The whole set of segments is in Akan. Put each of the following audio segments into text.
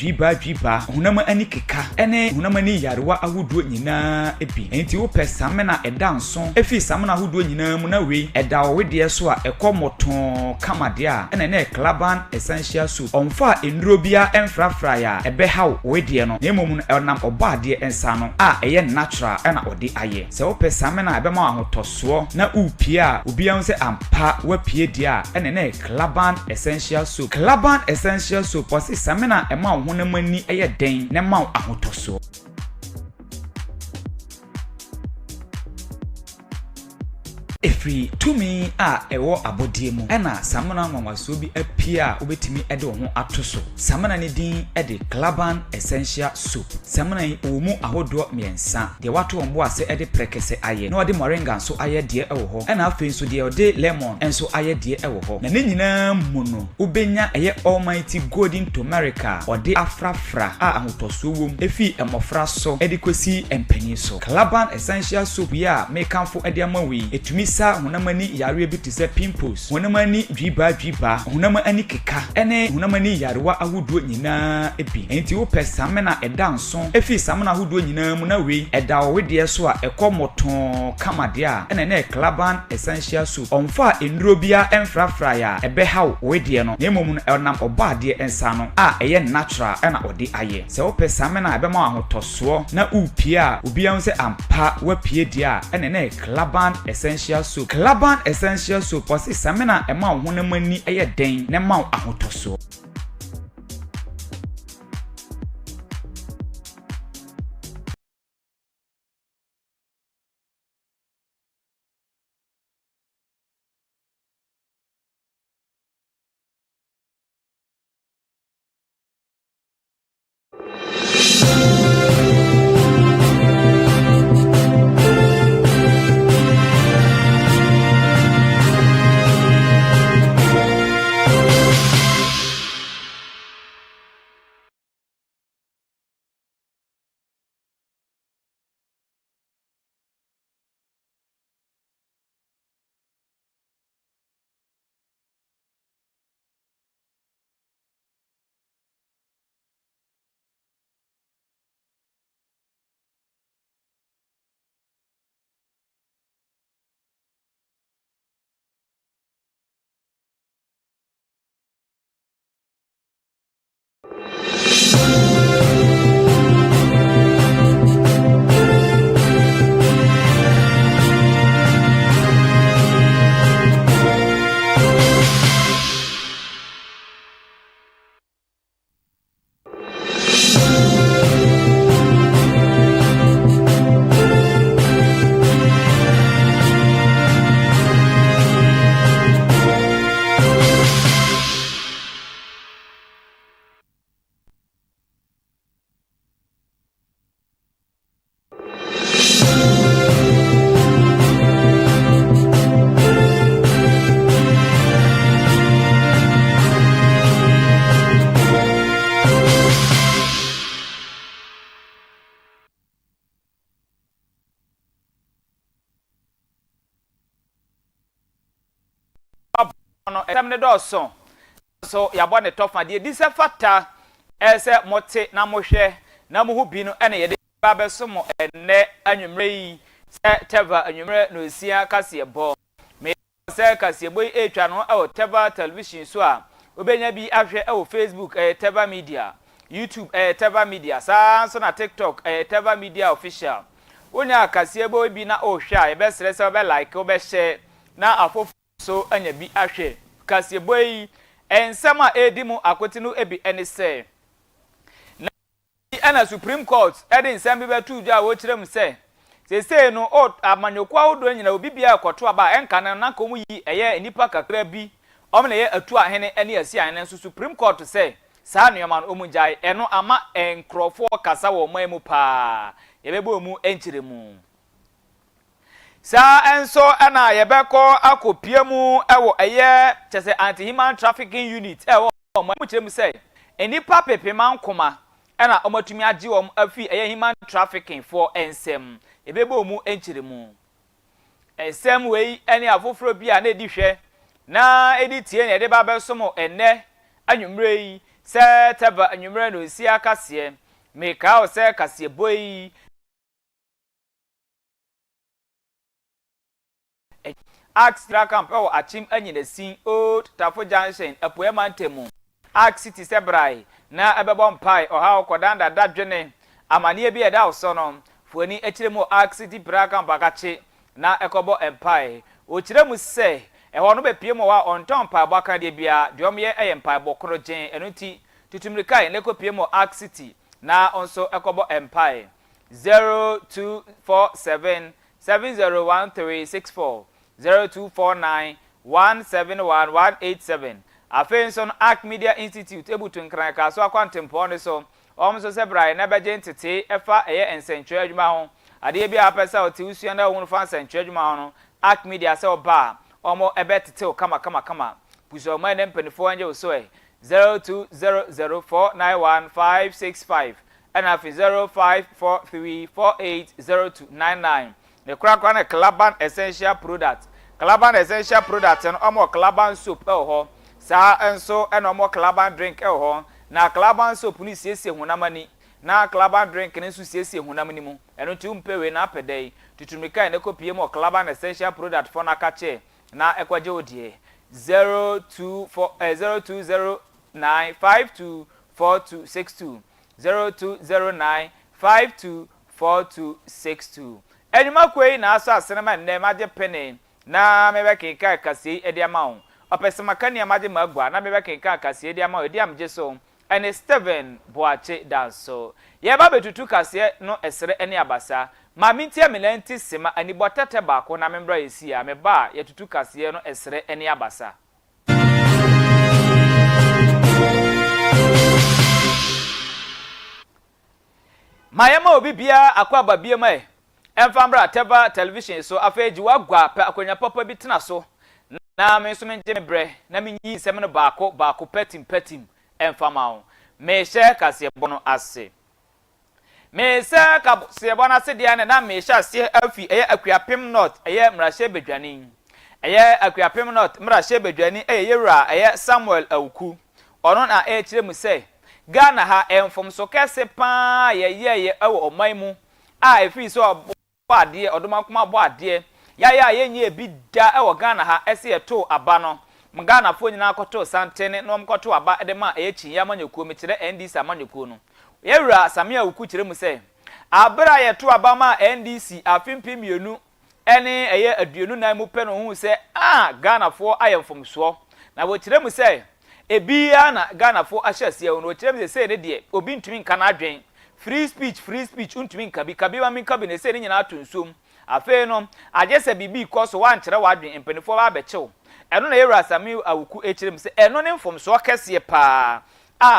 dwiba honam ani keka ene honam ani yarewa ahodo nyina ebi enti wo pɛ samena ɛda nso efi samena ahodo nyina mu na we ɛda owede so a ɛkɔmoton kamade a ene na Klaban essential soup onfa endrobia emfrafra ya ɛbɛhaw owede no na mmom no ɛnam ɔbaade ensa no a ɛyɛ natural ɛna ɔde ayɛ sɛ wo pɛ samena ɛbɛma ahotoso na upia obia nse ampa wapie dia ene na Klaban essential soup Klaban essential soup ɔse samena ɛma wo honam ani ɛyɛ den na ma ahotoso Efri tumi a ewo abodie mu ena samana nwanwaso bi apia obetimi ede wo ho atoso samana ne din ede Klaban essential soup samana yi omu ahodo miensa de wato wonbo ase ede prekese aye na ode moringa nso aye de ewo ho ena afi nso de ode lemon enso aye de ewo ho na ne nyina mu no obenya eye almighty golden turmeric ode afrafra a ahotoso wom efi emofra so ede kosi empanyi so Klaban essential soup ya mekanfo ede amawi etumi sa honamani yare bi tse pimples honamani dwiba honamani ani keka ene honamani yarewa ahodo nyina ebi enti wo pɛ samena ɛda nso efi samena ahodo nyina mu na we ɛda owede so a ɛkɔmoton kamade a ene na Klaban essential soup onfa endrobia emfrafra ya ɛbɛhaw owede no na mmom no ɛnam ɔbaade ensa no a ɛyɛ natural ɛna ɔde ayɛ sɛ wo pɛ samena ɛbɛma ahotoso na upia obia nse ampa wapie dia ene na Klaban essential soup Klaban essential soup ɔse samena ɛma wo honam ani ɛyɛ den na ma ahotoso no etamne doso so yabo ne tofa de di se fata ese mote na mohwe na mo hu bi no ene yede ba beso mo enne anwumre yi se Tevah no sia Kaseabo me se Kaseabo etwa no e Tevah television so a obenya bi ahwe e Facebook Tevah media YouTube Tevah media so na TikTok Tevah media official onya Kaseabo bi na o hwe a ye be sere se be like o be share na afofo so anya bi ahwe Kaseabo yi ensama edimu akotinu ebi ene se na ana Supreme Court edi nsam bi betu dwa wo kirem se se no o amanyokwa odo nyina obi bia akoto aba enka na komu yi eye nipa kakra bi omna ye atu ahene ene asi ahene so Supreme Court se saa nneoma no omunjai eno ama enkrofo kasa wo mamu pa yebebo mu enchiremu sa enso ana yebeko akopiemu ewo eye chese anti-human trafficking unit ewo mo chirem se enipa pepeman koma ana omatumi agi wo afi eye human trafficking for ensem ebebo mu enchiremu ensem wei ene afoforo bia na edi hwe na edi tie ne de ba beso mo enne anwumre yi se Tevah Anadwo Kaseabo meka o se Kaseabo yi Extra camp o achim anyina sin old Tafo Junction apoema ntemu City sebrai na ebebo mpai oha okodanda dadwene amane bi eda osono fuani ekiremu City bra camp akache na ekobo empire okiremu se eho no bepie mo wa onton pa abaka de bia de omye empire bokoro gen enuti tutumrikai ne kopie mo City na onso ekobo empire 0247 701364 0249 171187 Afenson Arc Media Institute ebutu nkran ka so akwantempo ne so omso se brai na beje ntete efa eye ensentwe adwuma ho ade bia apesa oti usua na wonu fa ensentwe adwuma ho no Arc Media se oba omo ebetete o kama puso ma ne mpanifo anje wo so 0200491565 and afi 0543480299 the crack on a Calaban essential product. Calaban essential product and omo Calaban soup ho. Sa enso and omo Calaban drink ho. Na Calaban soup ni siesie hunamani. Na Calaban drink ni su siesie hunamani mu. Eno ti umpewe na pedei. Tutumika ne kopie mo Calaban essential product for na kache. Na ekwaje odie 0209524262 0209524262 Enima kwei na aso asenema nne maje pene na mebe kenka kasi edi amawo opesema kani amaje magwa na mebe kenka kasi edi amawo edi amje so ene Steven Boache danso ye ba betutu kasi no esere ene abasa ma mintia melenti sema ani botete baako na membra yesi a me ba ye tutu kasi no esere ene abasa Mayama obi bia akwa babie mai Enfambra Tevah television so afeji wagwa pe akonya papa bi tena so na me so menje mebre na menyi nsem no baako petim enfamao me hye Kaseabo no ase me se Kaseabo no ase dia na me hye ase afi eye akuapem north eye mrahye bedwani eye akuapem north mrahye bedwani eye wura eye Samuel awuku ono na kire mu se Ghana ha enfom so kese pa ye ewo oman mu a efi so ade odomakoma bo ade ya yenye bi da ewo Ghana ha ese eto aba no Ghana fo nyina akoto santene no mkoto aba edema echi ya manyekuo metire NDC amanyekuo no yewura Samia wuku kire mu se abra yeto aba ma NDC afimpi mienu ene eye aduonu nan mu pe no hu se Ghana fo ayemfomso na wo kire mu se ebia na Ghana fo ahyase ya no kire mu se ne de obi ntumi nka na adwen free speech untumi nka bi kabi wa min kabi ne se ne nyina atonsom afi no agese bibi koso wan kire wadwen empanifo ba bechew eno na yewura Sami awuku ekirem se eno ne mfomso kese pa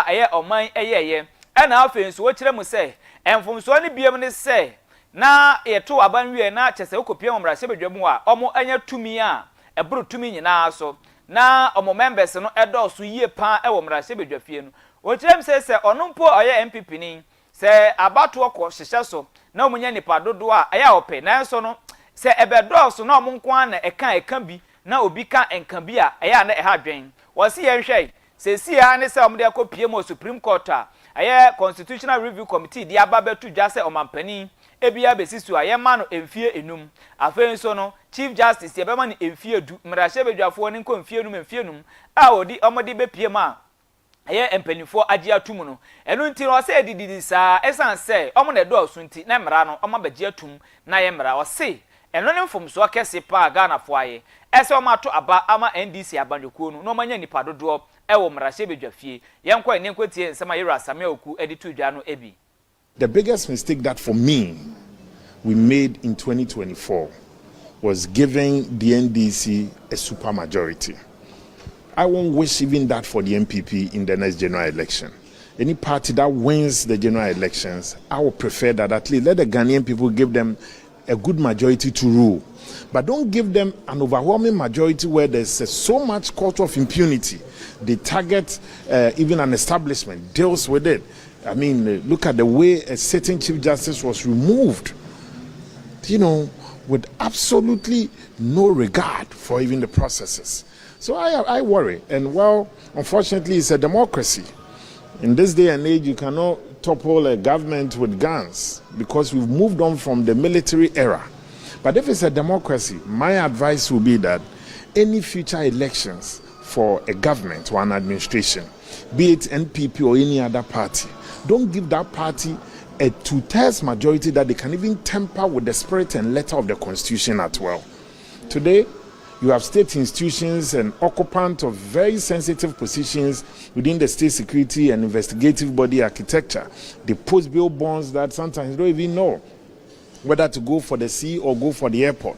eye oman eye ena afi nso wo kirem se emfomso ne biem ne se na yeto abanwie na chese okopie omrahye bedwamu a omo anya tumi a eburu tumi nyina so na omo members no edoso yie pa ewo omrahye bedwafie no wo kirem se onompo oye MPP ni se abato ko hyehyɛ so na omunya nipa dodo a aya ope na nso no se ebedoso na omonkwa na eka bi na obi ka enka bi a aya na eha dwen wosi ye nhwɛ se sia ne se omde akopie mo Supreme Court a aya Constitutional Review Committee di aba betu dwa se omampani ebia besisu a ye ma no emfie enum afen so no Chief Justice ye be ma no emfie du mrahye bedwafo ne nko emfie enum a odi omde bepie ma eye empanifo agi atum no enu nti no se dididi saa esan se omo na do asu nti na mra no omo bagi atum na ye mra o se enu ne mfomso kese pa Ghana fo aye ese omo ato aba ama NDC abanyokuo no no manya nipa dodo ewo mrahye bedwafie yenkwa ne nkwatie nsema yewura Samia oku editu dwa no ebi. The biggest mistake that for me we made in 2024 was giving the NDC a supermajority. I won't wish even that for the MPP in the next general election. Any party that wins the general elections, I would prefer that at least let the Ghanaian people give them a good majority to rule. But don't give them an overwhelming majority where there's so much culture of impunity. They target even an establishment, deals with it. I mean, look at the way a certain Chief Justice was removed, with absolutely no regard for even the processes. So I worry. And well, unfortunately, it's a democracy. In this day and age, you cannot topple a government with guns because we've moved on from the military era. But if it's a democracy, my advice will be that any future elections for a government or an administration, be it NPP or any other party, don't give that party a 2/3 majority that they can even temper with the spirit and letter of the Constitution as well. Today, you have state institutions and occupants of very sensitive positions within the state security and investigative body architecture. They post bill bonds that sometimes you don't even know whether to go for the sea or go for the airport.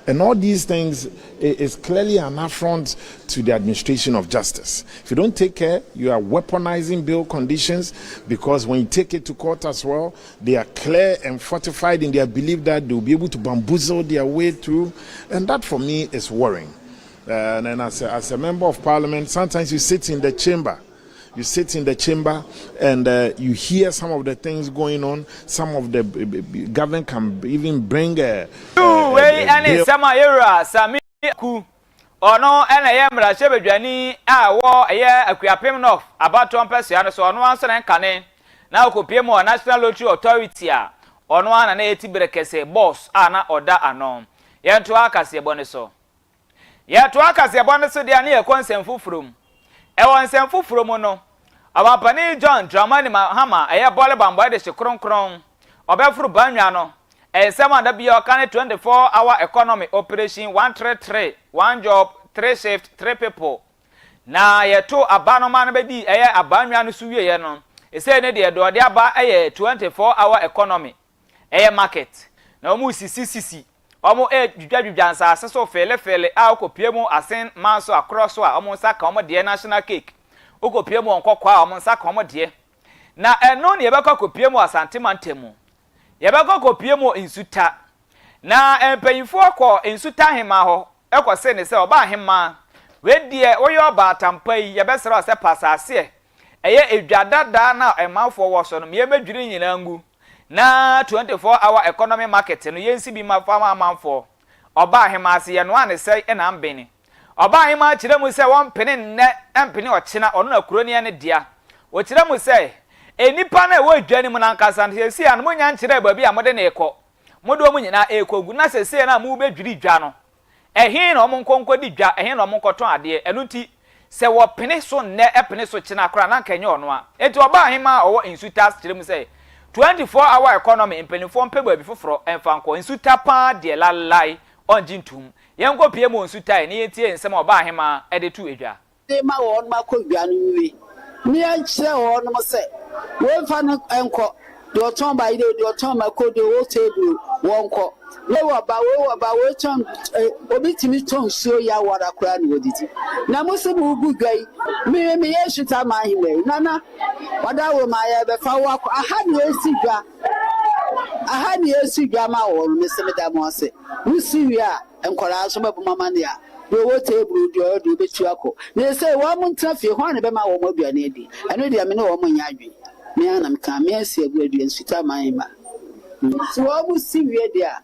And all these things is clearly an affront to the administration of justice. If you don't take care, you are weaponizing bail conditions, because when you take it to court as well, they are clear and fortified in their belief that they will be able to bamboozle their way through. And that for me is worrying. And then as a member of parliament, sometimes you sit in the chamber. You sit in the chamber and you hear some of the things going on. Some of the government can even bring a any sama era sami ku ono ena ye mra shebedwani a wo ye akuapem no abaton pese so ono anso na nkane na okopiem o National Lottery Authority a ono ana na etibere kese boss ana oda anon ye nto Kaseabo ne so de ani ye konsem fufurum e won sem fufurum no abapani John Dramani Mahama eye bole bambo de hekronkron obefuru banwa no Some of the 24-hour economy operation 133, 1 job, 3 shift, 3 people. Na ye to abano man bedi eye abanwa no suwie ye no. E say ne de do de aba eye 24-hour economy. Eye market. Na omu sisi. Omu dwadwansa aseso fele a okopie mu asen manso across a omu saka omu de national cake. Okopie mu onkokwa omu saka omu de. Na eno ne ye bekọ kopie mu asante mantemu. Yebeko kopie mo insuta na empanyifo akọ insuta hema ho ekose ne se oba hema we die wo yo ba tampai yebesere ose pasase eye edwadada na emanfo wo so no yemedwiri nyina ngu na 24-hour economy market no yensi bi ma fama amanfo oba hema ase ye no ane se na mbeni oba hema kire mu se won pene nne empene okina ono na kuroni ne dia wo kire mu se enipa na ewo dwani mu na nkasa sesi an mo nya nkire baabi amode na ekọ modo mu nyina ekogu na sesi na mu bedwiri dwa no ehin na omonkonko di dwa ehin na omonkoton ade enunti se wo pene so nne epene so kina akra na nkanye ono a enti oba ahima owo insutas kire mu se 24-hour economy impenifo mpe baabi foforo enfanko insuta pa de lalai onjintum yenko pie mo insuta ni yetie ensem oba ahima ede tu edwa de ma won ma ko dwa no wi mi anche won mo se we fa no enko do ton ba ide do ton ma ko do wo table won ko we ba we ton obi timi ton so ya wara kura ni oditi na mo se bu gugai mi ye shita ma hime nana wada wo ma ya be fa wa ko aha ni esi gwa ma wo mi se me da mo se wusi wi a enkora so babu mama ne a wo table do betu akọ na say wo mo ntrafi ho ne be ma wo mo aduane di eno dia me ne wo mo nya adwen me anam ka me asi aduane suta man ma so wo bu si wie dia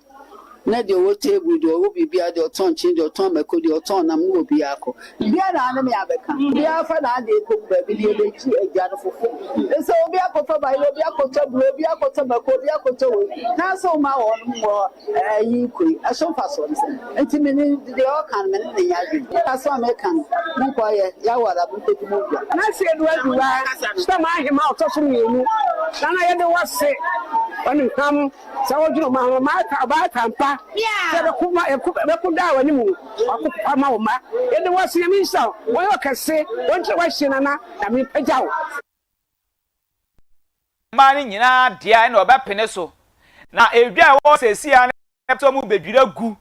na de wo table do wo bibia de oton chin de oton mako de oton nam no obi akọ bia na ane me abeka bia fa na de ko ba bi de betu agya no fofo so obi akọtọ ba obi akọtọ bro obi akọtọ mako obi akọtọ wo na so ma won mo yi koi aso fa so enti me ni de o kan me ni nya adwen ka so american mo ko ye ya wara bu te mo bia na se do aduwa sta ma hima otoso mienu na ye de wase onu kam sa woduro ma ka ba kampa se be kuma be ku da wani mu akuppa ma wo ma ye de wase mi nsa wo yo kase won tre wa shina na mi pejawo mani nyina dia na obepene so na edwa wo sesi a to mu bedwira gu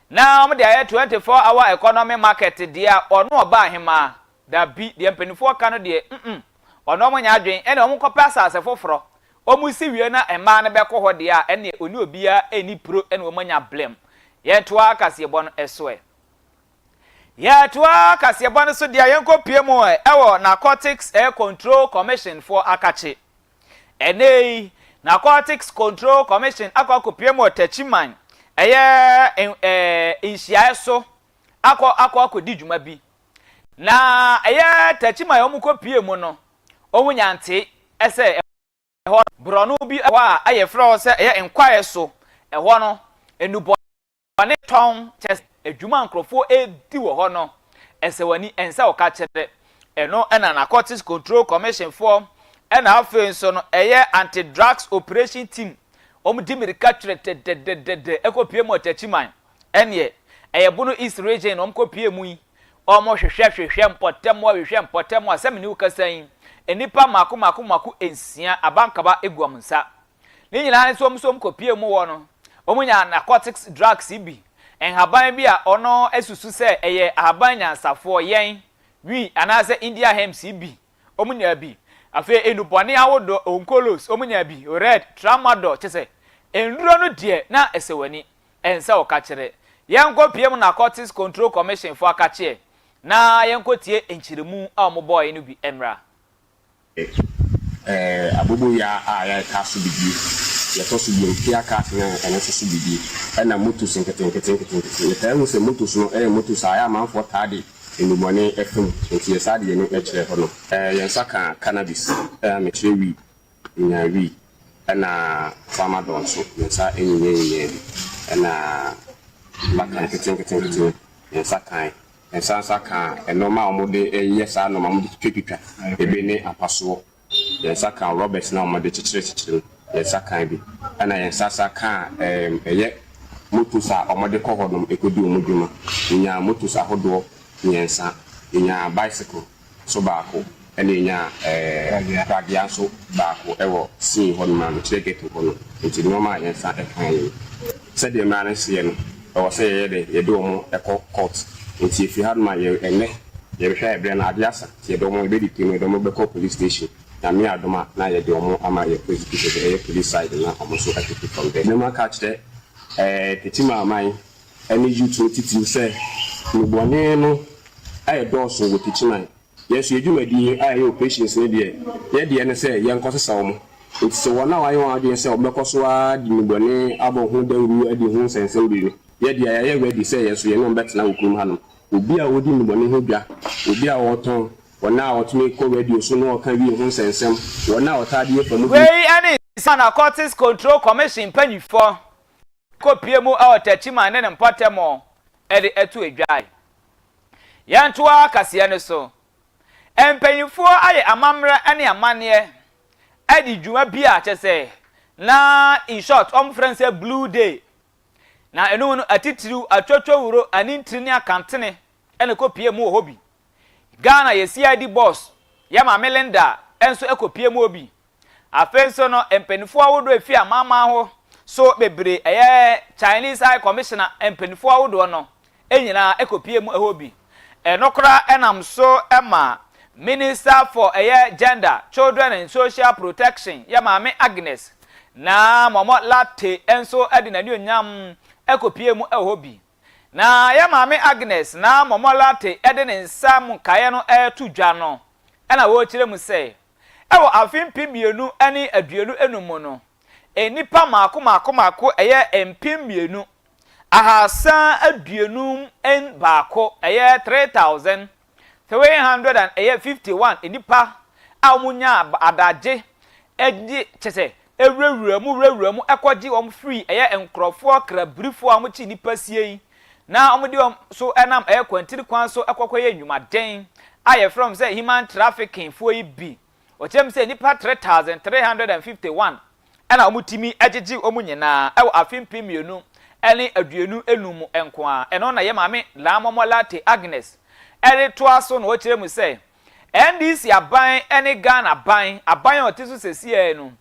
na om dia 24-hour economy market dia ono oba ahema da bi dia mpenifo ka no dia ono mo nya adwen ene om kopa asase foforo omu si wie na ema na beko ho dia ene oni obia eni pro ene wo manya blem ye toa Kaseabo no esoe ye toa Kaseabo no so dia yenko pie mu ewo Narcotics Control Commission for akache ene Narcotics Control Commission akọ mu tachiman eye inhia so akọ di dwuma bi na eye tachiman omu kopie mu no omunyante ese ehɔ brono bi ehɔ a aye frɛ se eye enquire so ehɔ no enubɔ ne ton chest adwuma nkrofo edi wɔ hɔ no ese wani ensa wo ka kyerɛ eno na narcotics control commission for ena afi nso no eye anti drugs operation team di mirika de ekopie mo tachiman ene eye bunu east region kopie mu yi hwehwehwehwe mpotem asem ni ukasan enipa mako ensia abankaba eguamnsa ni nyina ne so kopie mu wo no nya narcotics drugs bi enhaban bi a ono esusu se eye ahaban nyansafo yen wi anase India hems bi nya bi afi enubone awodo onkolos nya bi red tramadol chese enruro no de na esewani ensa o ka kire yenko piem narcotics control commission for akache na yenko tie enchiremu a mo boy no bi emra abubu ya aya kasu bibi ya to su bi kia ka na ene su bibi na motos nkete ya tayo se motos no motos aya manfo tade enubone efum nti yesa de no ekire ho no yensa ka cannabis me chewi nyawi na tramadol so yensa enyenye na baka nkete yensa kan ensansa kan enoma omode yesa no mamude twetwetwa ebe ne apaso yensa kan Robert na omode chichire yensa kan bi ana yensa kan eye motosa omode kohodom ekodi omuduma nya motosa hodo yensa nya bicycle so baako ene nya radia so baako ewo sin hodoma no chireke hono nti noma yensa kan se de mane se no o se ye de omo eko court nti if you had my ene ye hwe ebre na adiasa ye do mo be di kinu do mo be call police station na me adoma na ye de omo ama ye police side na omo so akiti from there no catch there tetima amai ene youth titi say nubone no aye doso wo tetima yes ye dwumadi aye operations ne de ye de ne say ye nkosesa omo nti so wona wa ye wa de say obekoso a di nubone abo ho dawru adi ho sensem bi ye de aye ready say yes ye no betna okurum hanom obi a wodi nubone ho bia obi a woton wona wotumi ko radio so no ka wi ho sensem wona wotade ye famu wey ani narcotics control commission panifo kopie mu a otachima ne mpatemo ede etu edwai yantoa kasia ne so empanyifo aye amamra ane amane edi dwuma bia chese na in short friends blue day na enu no atitiru atwotwo wuro anintiri ne akantene ene kopie mu obi Ghana ye CID boss ya ma Melinda enso ekopie mu obi afenso no empanifo awodo efi amama ho so bebre Chinese High Commissioner empanifo awodo no enyina ekopie mu obi enokra enam so ema Minister for Gender, Children and Social Protection ya ma me Agnes na momo latte enso edina ni onyam ekopie mu obi na ya maame Agnes na momolate ede ne nsam kaye no etu dwa no na wo kire mu se ewo afimpi mienu ani aduelu enumu no enipa maako eye empim mienu ahasa aduenum en baako eye 3351 enipa amunya adaje eji chese ewurawuramu ekogi om free eye enkrofo krabrifo amuchi nipa sie na omudi so enam kwantiri kwan so ekwakoye nnwumaden aye from say human trafficking fo ibi ochem say nipa 3351 ena omutimi agigi omunyina ewo afimpi mienu ene aduenu enum enko a eno na ye mame la momolate Agnes ere toa so no okire mu say NDC aban ene Ghana aban otisu sesie enu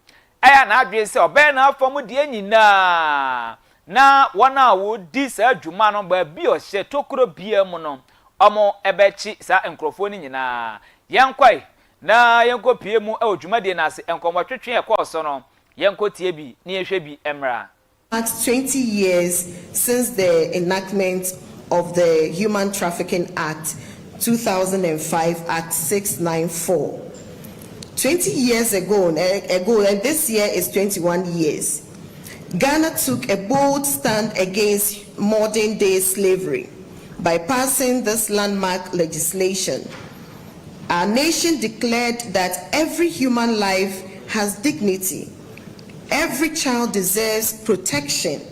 aya na adwe say obe na afom de nyina na wana wo di sa adwuma no ba bi o hye tokuro bia mu no omo ebechi sa enkrofo ni nyina yenkwai na yenko pie mu e odwuma de na ase enkomo twetwe e koso no yenko tie bi na yehwe bi emra. At 20 years since the enactment of the Human Trafficking Act 2005 Act 694. 20 years ago, and this year is 21 years, Ghana took a bold stand against modern-day slavery by passing this landmark legislation. Our nation declared that every human life has dignity, every child deserves protection,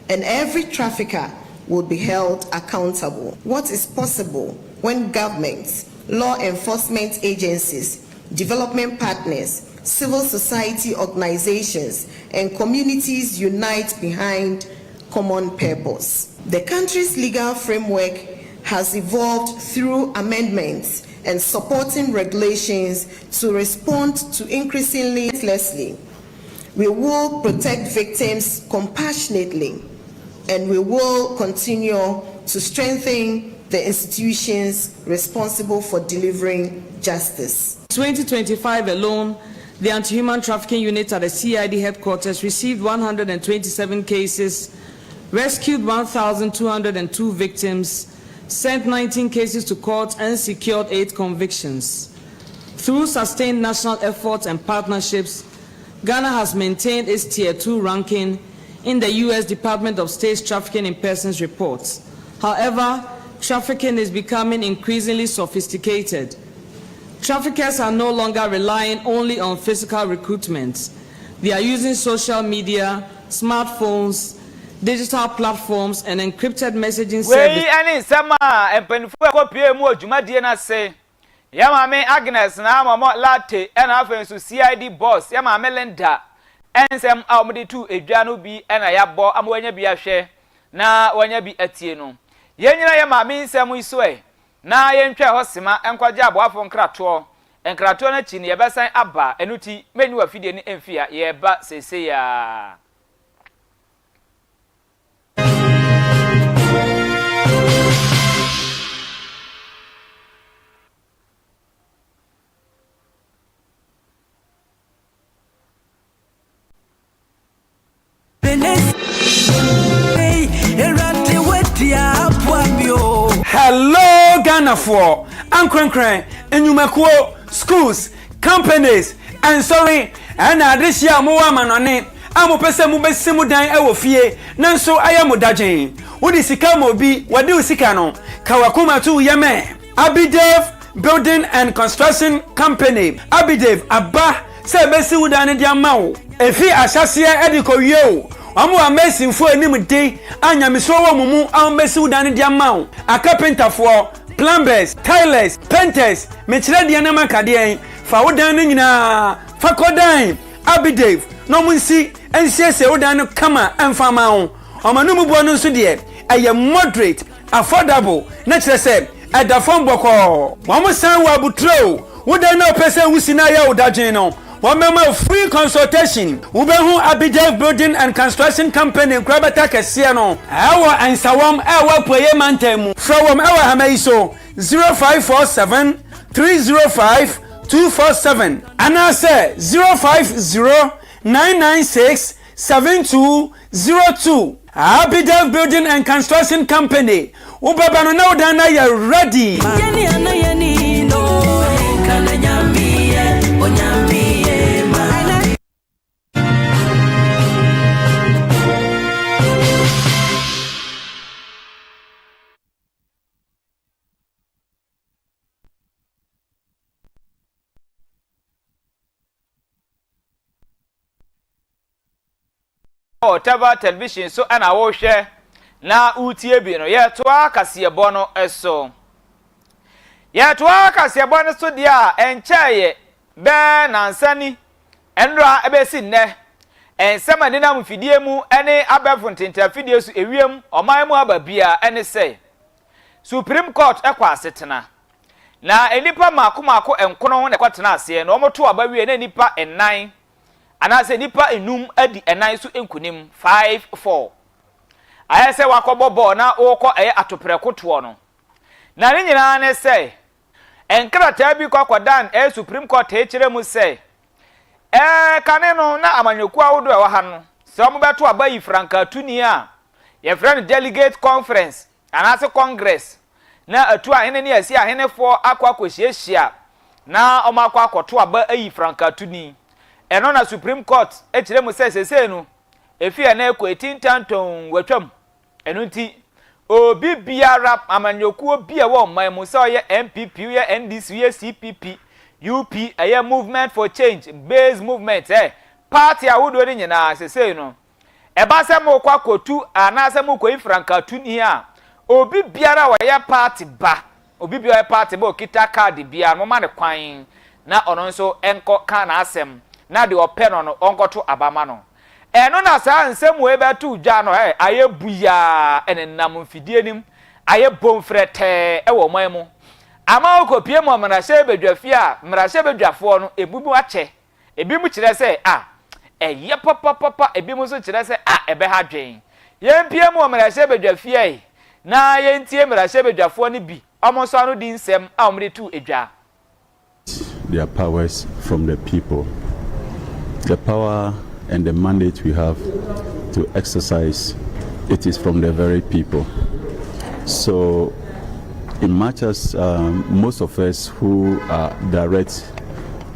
and every trafficker will be held accountable. What is possible when governments, law enforcement agencies, development partners, civil society organizations, and communities unite behind common purpose? The country's legal framework has evolved through amendments and supporting regulations to respond to increasingly relentlessly. We will protect victims compassionately, and we will continue to strengthen the institutions responsible for delivering justice. 2025 alone, the Anti-Human Trafficking Unit at the CID headquarters received 127 cases, rescued 1,202 victims, sent 19 cases to court, and secured 8 convictions. Through sustained national efforts and partnerships, Ghana has maintained its Tier 2 ranking in the U.S. Department of State's Trafficking in Persons reports. However, trafficking is becoming increasingly sophisticated. Traffickers are no longer relying only on physical recruitment. They are using social media, smartphones, digital platforms, and encrypted messaging services. Any summer and penful copy more Jumadina say, Yamame Agnes, now more latte, and after to CID boss, Yama Melenda, and some Almadi to a Janubi and a yabo, and when you be a share, now when you be a tieno. Yenna Yama means some we sway. Now yen twa hosima enkwa jabo afon krato en krato na chi ne ye besan aba enuti menu afide ni emfia ye ba sese ya Hello, Ghana for Ankrenkren, Enyumakuo, schools, companies, and sorry, and this year more manone. Amo pese mu besimu dan ewo fie, nanso ayamo dajen. Wodi sika mo bi, wadi usika no. Kawakuma tu yeme. Abidev Building and Construction Company. Abidev Abba se besi udane dia mawo. Efi ashasie ediko yo. Amu amazing for enim day anya miso wo mumu ambesi udane dia mawo. A carpenter for plumbers, tilers, painters, mechire dia na makade fa udane nyina fa kodan. Abidev no munsi ensiese udane kama emfama ho. Omanu mu bo no nso de eye moderate, affordable, na kire se edafon boko. Wamu san wa butro. Udane no pese wusina ya udagin no. Wamema free consultation. Ubehu Abidev Building and Construction Company Krabata Kasiano. Awa and Sawam Awa Poye Mantemu. From our Hamaiso 0547 305 247. And I say 050 996 7202. Abidev Building and Construction Company. Ubabano now dana ya ready. Tevah television so ana wo hwe na utie bi no ye Tevah Kaseabo no eso ye Tevah Kaseabo no so dia enchaye be nansani enra ebesi nne ensema ni na mfidie mu ene abefuntinta fidie so ewiem oman mu ababia ene say Supreme Court ekwa asetena na enipa makomako enkono ne kwatena ase na omoto abawie na enipa enan anase nipa enum adi enan so enkunim 5-4 ayese wakobobo na woko atoprekoto no na ne nyina ne say enkrata bi kwadan Supreme Court ekiremu say kane no na amanyoku awodo e wa ha no se omo beto abayi franka tuni a ye friend delegate conference anase congress na atu ahene ne asi ahene fo akwakohyiehia na omo akwakoto aba ayi franka tuni eno na Supreme Court ekiremu sesese no efie na ekwetintanton watwam eno nti obi biara amanyokuo bia wo man mu so ye MPP ye NDC ye CPP UP ye movement for change base movement party awodo ni nyina sesei no eba se mo kwa kotu anase mo ko ifranka tuni a obi biara wa ye party ba obi biara party ba okita card bia mo ma ne kwan na ono nso enko ka na asem na de ope no onkoto abama no eno na sa nsem we betu dwa no aye buya enenam mfidie nim aye bomfrete ewo man mu ama okopie mo mrahye bedwafi a mrahye bedwafo no ebubu ache ebi mu kire se eye papa ebi mu so kire se ebe ha dwen yempie mo mrahye bedwafi ai na yentie mrahye bedwafo ni bi omo so anu di nsem a omre tu edwa. Their powers from the people. The power and the mandate we have to exercise, it is from the very people. So, in much as most of us who are direct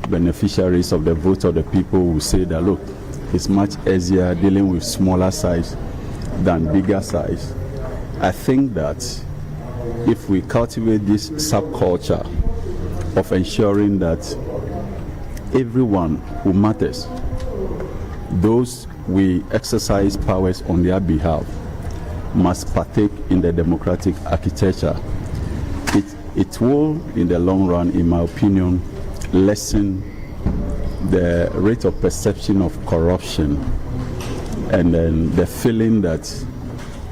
beneficiaries of the vote of the people will say that, look, it's much easier dealing with smaller size than bigger size. I think that if we cultivate this subculture of ensuring that everyone who matters, those we exercise powers on their behalf, must partake in the democratic architecture. It will, in the long run, in my opinion, lessen the rate of perception of corruption and then the feeling that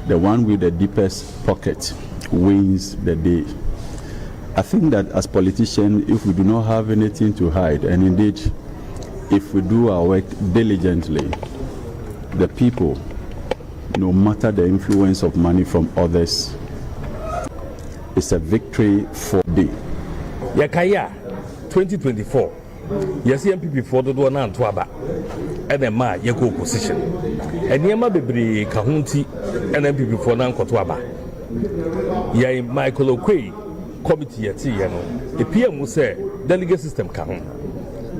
the one with the deepest pocket wins the day. I think that as politicians, if we do not have anything to hide, and indeed, if we do our work diligently, the people, no matter the influence of money from others, it's a victory for the. Yakaya 2024. Yes, MPP for the one and Twaba. And then my Yako position. And Yama Bebri Kahunti and MPP for Nankotwaba. Yay Michael O'Quay committee at Tiano. The PM will say delegate system kahun.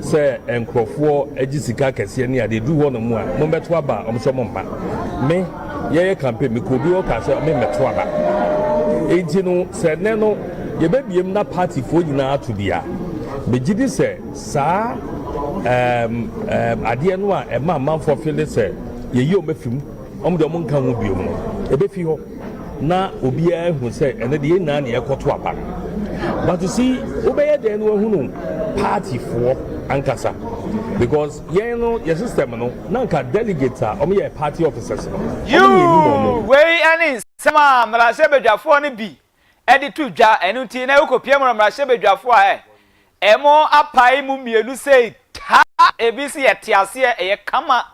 Say and Crawford Ejisica Cassiania, they do one more. Mombetwaba, Omsomomba. Me, Yaya campaign, me could be okay, me Metwaba. Ejino said, Neno, ye baby, I'm not party for you now to be a. Bejidi say, Sir, Adianwa, a man for Phyllis say, ye yo mefim, the monka will be a befio. Na Obia who say, and the Nani a Kotwaba. But you see, Obey the who party for Ankasa. Because your system, Nanka delegates are only a party officers. You way any Sama Mrashebeja for any B. Eddie Tuja and Utina Uko Piamo Mrashebeja for Emo Apai Mumielu say, Ta ABC at Tiasia, a kama.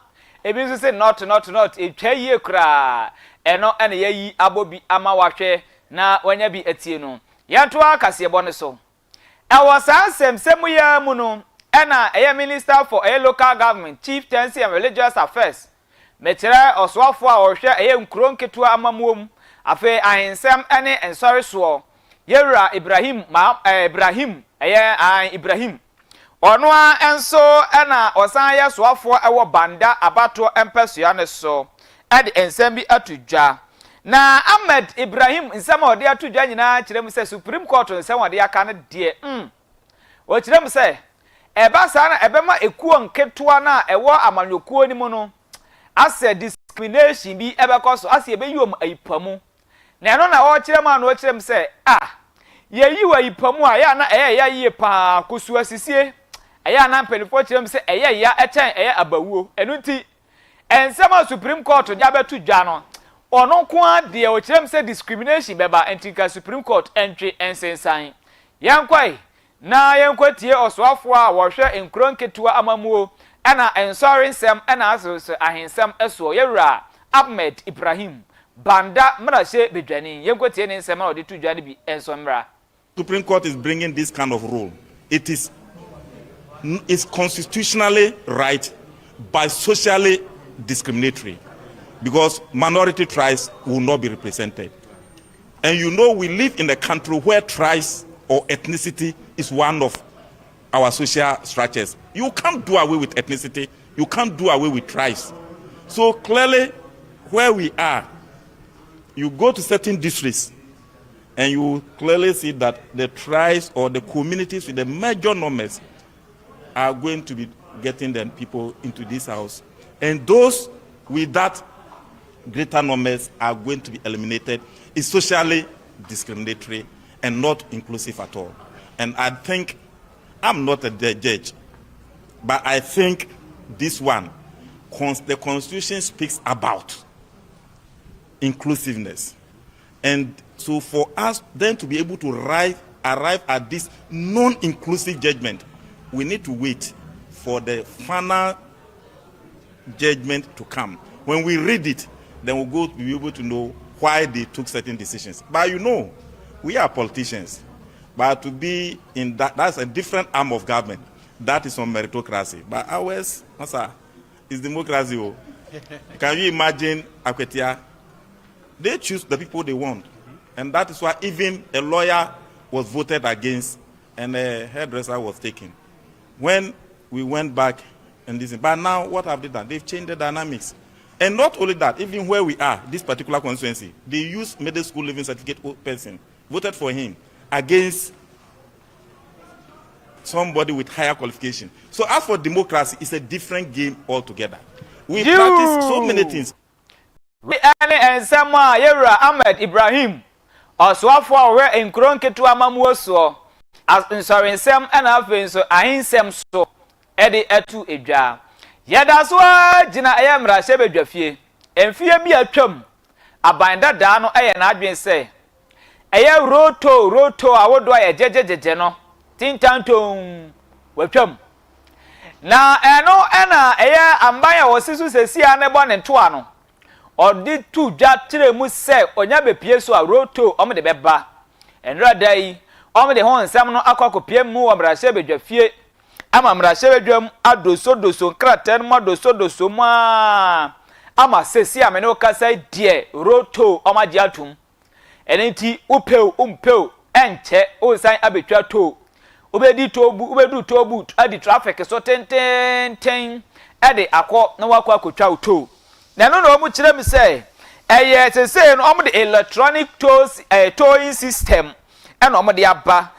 ABC say not, a chaye cra. Eno ene ye abobi amawahwe na wanya bi atie no yantoa Kaseabo ne so e was ansem ya mu no ena eye minister for a local government chieftaincy and religious affairs metere oswafo a ohwe eye nkuro nketua amamuom afi ahensem ene ensori so yewura Ibrahim Ibrahim ono a enso ena osan ye soafo ewo banda abato empesua ne so ade ensem bi atudwa na Ahmed Ibrahim nsem ode atudwa nyina kirem se Supreme Court nsem ode aka ne de o kirem se eba sa na ebema ekuo nketoa na ewo amanyokuo ni mu no ase discrimination bi ebekoso ase ebeyom ayipamu na eno na o kirem na o kirem se yeyiwa ayipamu a ya na ya yie pa kosu asisie aya na mpelifo kirem se ya echen abawuo enu nti ensema Supreme Court jabetu dwa no ono kwa de o kirem se discrimination beba antika Supreme Court entry ensensan yankwai na yankwatie oswafo a wo hwe enkronketua amamuo ana ensori nsem ana asoso ahensem eso yewura Ahmed Ibrahim banda mrahye bedwani yankwatie ne nsem na ode tu dwa ne bi ensomra. Supreme Court is bringing this kind of rule. It's constitutionally right but socially discriminatory because minority tribes will not be represented. And we live in a country where tribes or ethnicity is one of our social structures. You can't do away with ethnicity. You can't do away with tribes. So clearly, where we are, you go to certain districts and you clearly see that the tribes or the communities with the major numbers are going to be getting the people into this house. And those with that greater numbers are going to be eliminated. It's socially discriminatory and not inclusive at all. And I think, I'm not a judge, but I think this one, the Constitution speaks about inclusiveness. And so for us then to be able to arrive at this non-inclusive judgment, we need to wait for the final judgment to come. When we read it, then we'll go to be able to know why they took certain decisions. But you know, we are politicians. But to be in that's a different arm of government. That is on meritocracy. But ours, is democracy. Can you imagine Akwetia? They choose the people they want. And that is why even a lawyer was voted against and a hairdresser was taken. When we went back and this, but now what have they done? They've changed the dynamics. And not only that, even where we are, this particular constituency, they use middle school living certificate person, voted for him against somebody with higher qualification. So as for democracy, it's a different game altogether. We practice so many things. And someone, Yera Ahmed Ibrahim, or Swafwa, where in Kronketu Amamuoso, as in sorry, Sam and Alvin, so I ain't Sam so, Eddie Etu Eja. Yeah, that's why Jina Ayam Rashebe Jafie, and fear be a chum. A binder down, I and Adrian say. Aya roto, I would do a jejeno, tintantum, welcome. Now, I know Anna, Aya, and Baya was Sisu say, Anabon and Tuano. Or did two jatire must say, or Yabe Pieso, a roto, the beba. And Raday, the horn, Samuel Akako Piem Mo, Brashebe Jafie. Ama mrashewe dwam adoso kraten mo doso ma ama sesi amene kasa die roto omadi atum enenti upeu enche osan abetwa to obedi tobu adi traffic so ten ade akọ na wakọ akotwa uto na no omu kire mi say eye sese no omu the electronic towing system and omu de aba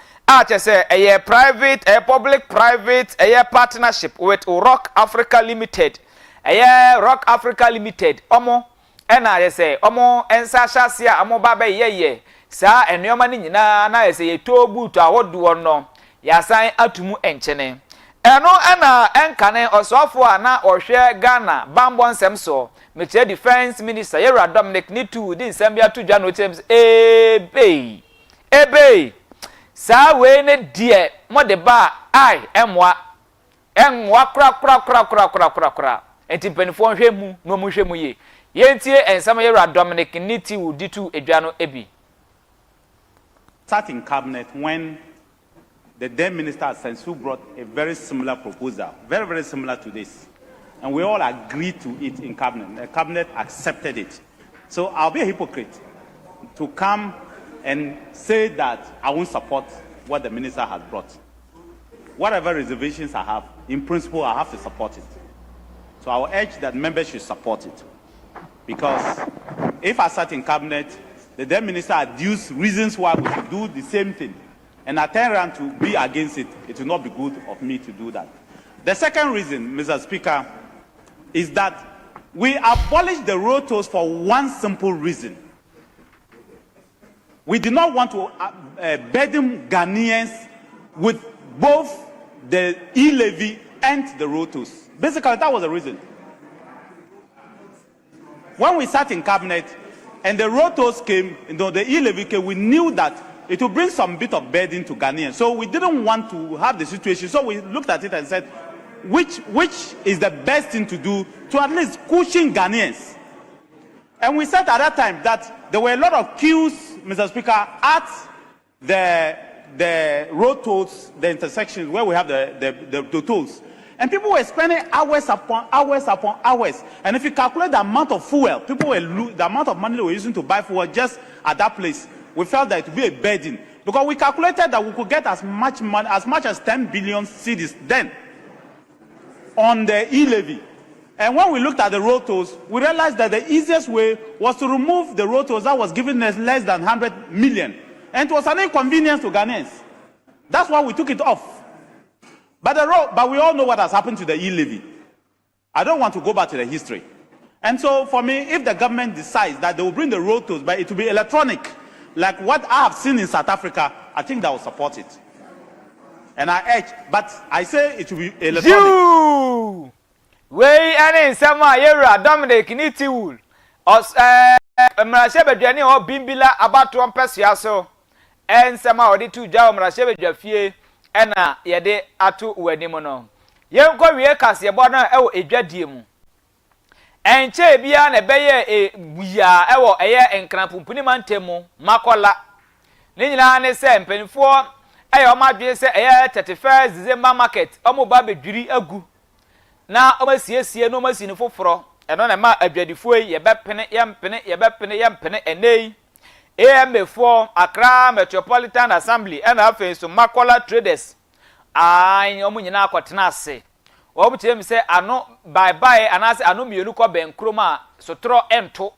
say a private, a public private, a partnership with Rock Africa Limited. A Rock Africa Limited. Omo, and I say, Omo, and Sasha Sia, Amo Baba ye. Sa, and your money na say a tobu to what do or no. Yasai atumu enchene. Eno ana enkane osofo ana ohwe Ghana bambon semso. Meche Defense Minister Yera Dominic Nitu din sembia to Jano James. Ebe. Sa we ne die mo de ba ai enwa kra enti penifo hwe mu no mu hwe mu ye yentie ensama Yera Dominic Niti wudi tu edwano ebi sat in cabinet when the then minister Sensu brought a very similar proposal, very similar to this, and we all agreed to it in cabinet. The cabinet accepted it. So I'll be a hypocrite to come and say that I won't support what the minister has brought. Whatever reservations I have, in principle, I have to support it. So I will urge that members should support it. Because if I sat in cabinet, the then minister adduced reasons why we should do the same thing, and I turn around to be against it, it will not be good of me to do that. The second reason, Mr. Speaker, is that we abolished the road tolls for one simple reason. We did not want to burden Ghanaians with both the e-levy and the road tolls. Basically, that was the reason. When we sat in cabinet and the road tolls came, the e-levy came, we knew that it would bring some bit of burden to Ghanaians. So we didn't want to have the situation. So we looked at it and said, which is the best thing to do to at least cushion Ghanaians? And we said at that time that there were a lot of queues, Mr. Speaker, at the road tolls, the intersections where we have the tolls. And people were spending hours upon hours. And if you calculate the amount of fuel, the amount of money they were using to buy fuel just at that place, we felt that it would be a burden. Because we calculated that we could get as much money, as much as 10 billion cedis then on the e-levy. And when we looked at the road tolls, we realized that the easiest way was to remove the road tolls that was giving us less than 100 million. And it was an inconvenience to Ghanaians. That's why we took it off. But we all know what has happened to the e-levy. I don't want to go back to the history. And so for me, if the government decides that they will bring the road tolls, but it will be electronic, like what I have seen in South Africa, I think that will support it. And I urge, but I say it will be electronic. Wey any sama yera Dominic Niti wool os mrashe bedwani o bimbila abato mpesua so en sama odi tu ja mrashe bedwafie ena yede atu wanim no yenkɔ wie kasebo no ewo edwadie mu enche bia na beye buya ewo eye enkrampupuni mantemu makola ne nyina ne se mpanifo eye o madwe se eye 31 December market omo ba bedwiri agu na omasiesie no masini foforo eno na ma adwadifo ye bepene yempene enei AMA4 Accra Metropolitan Assembly and afen so Makola Traders omunyina akwatena ase obutem se ano bye anase ano mienu ko benkroma sotro ento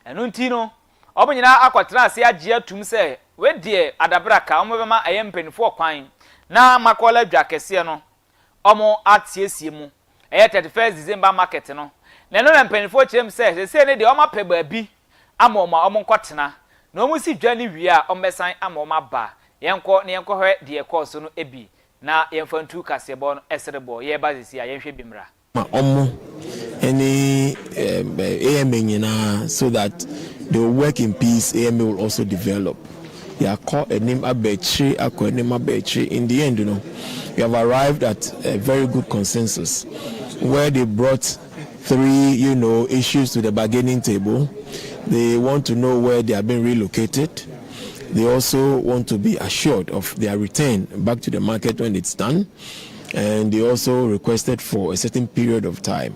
eno ntino omunyina akwatena ase agye atum se we die adabraka omobema ayempenifo kwan na Makola dwakese no omo atiesie mu 31 December market no neno na mpanifo kyerem se ne de o mape baabi amoma o nkotena na o musi dwane wi a o mesan amoma ba yenko ne yenko hwe de course no ebi na yemfantu kasebo no eserebo ye bazisi a yenhwe bimra omo any AMA nyina so that they will work in peace. AMA will also develop. Yeah, call a name abechi in the end, you know, we have arrived at a very good consensus where they brought 3, issues to the bargaining table. They want to know where they are being relocated. They also want to be assured of their return back to the market when it's done. And they also requested for a certain period of time.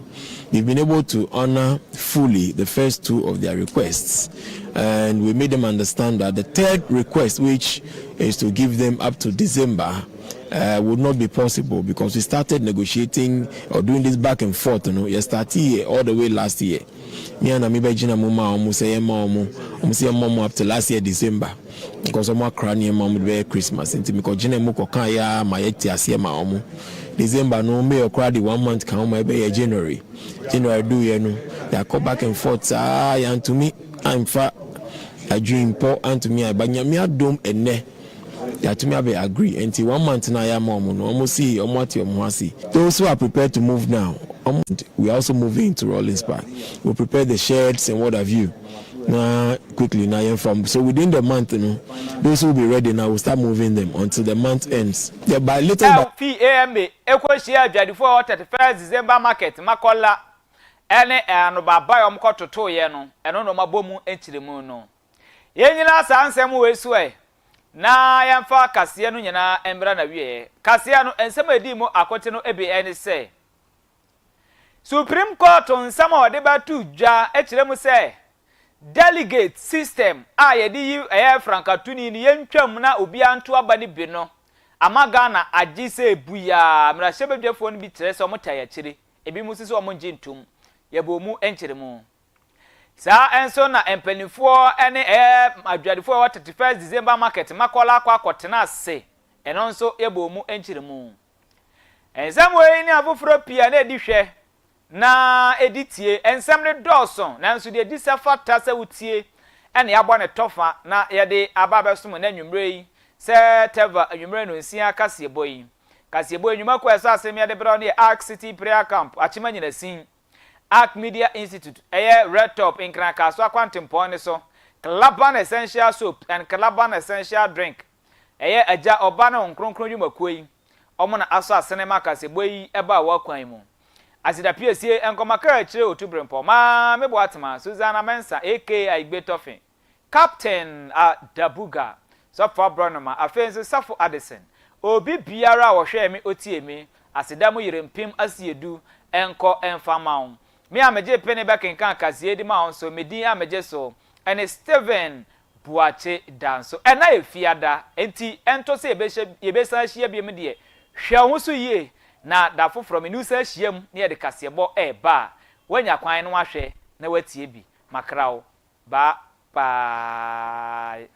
They've been able to honor fully the first 2 of their requests. And we made them understand that the third request, which is to give them up to December, would not be possible because we started negotiating or doing this back and forth. You started here all the way last year. Me and Amiba Jina Muma almost say mom up to last year December because I'm crying mom would Christmas. And because Jina Muko Kaya my Asiama December no me or cry 1 month come maybe January do they come back and forth and to me I'm far a dream poor and to me I banya dome and ne. Yeah, to me, I agree. Until 1 month now, I'm almost see those who are prepared to move now. We are also moving into Rollins Park. We'll prepare the sheds and what have you. Now, quickly now, so within the month, those who will be ready now will start moving them until the month ends. Yeah, by little. AMA, Equasia, 31 December market, Makola, and Baba Omko to Yeno, and on Mabomu Enchimuno. Yenina Sansemu Westway. Na yamfa kasia no nyina embra na wie kasia no ensem edi mu akote no ebe ene se Supreme Court nsama ode ba tu dwa ekire mu se delegate system a ye di frankatuni ni yentwam na obi anto aba ni bi no amaga na agi se buya mra shebedwefo no bi kire se omta ya kire ebi mu sisi omonje ntum ye bo mu enkire mu sa enso na empanifo ene adwadifo 31 December market Makola akotena ase eno nso ebo mu enchiremu ensam we ni afoforo pia na edihwe na editie ensam ne dawson na nso de edisafa tase wutie ene yabo ne tofa na yede ababesom na nwumre yi se Tevah Anadwo Kaseabo yi Kaseabo enwuma ko esa asem yede bra no Ark City Prayer Camp achima nyina sin Ark Media Institute, Red Top in Krankaso Quantimpone so, Calaban Essential Soap and Calaban Essential Drink. Aja Obana on Cronkron Makui, Omana Asa Cinema Kaseabo, Eba Wakwaimu. As it appears here, and Comaka Chill to bring for Ma Mebwatma, Susanna Mensa, aka Betoffin, Captain Dabuga, so far Branoma, Offensive Safo Addison, Obi Biara or share me Otiemi, as the Damu Pim as you do, Enko and Famau. Me ameje penny back in kan kazie di ma so me din ameje so ene Steven Buache danso ena efiada enti ento se ye be san hia bi me de hwe ho so ye na da foforo me nu sa hyiam na ye de kasebo ba wanya kwan no ahwe na watie bi makrawo ba bye.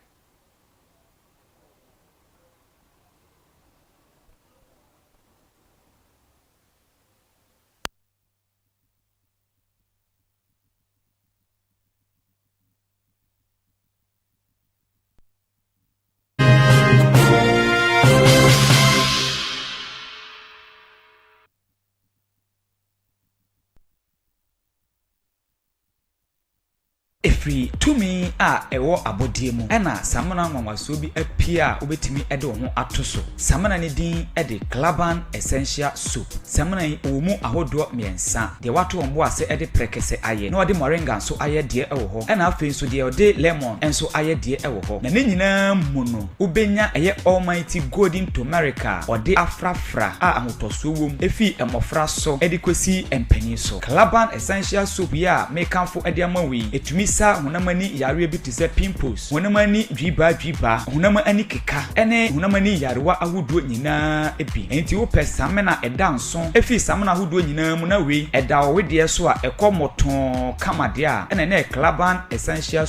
Efri tumi ewo abodie mu ena samana nwanwaso bi apia obetimi ede wo ho atoso samana ne din ede Claban Essential Soup samana yi omu ahodo miensa de wato ombo ase ede prekese aye na ode moringa so aye de ewo ho ena afi so de ode lemon enso aye de ewo ho na ne nyina mu no ubenya eye almighty golden turmeric ode afrafra ahotoso wom efi emofra so ede kwesi empani so Claban Essential Soup ya mekanfo ede amawi etumi sa hunamani yare bi tise pimples hunamani dwiba hunamani keka ene hunamani yarewa ahuduo nyina ebi enti wo pesa mena eda nso efi samana ahuduo nyina mu na we eda wo de so a ekomoton kamade a ene na Claban Essential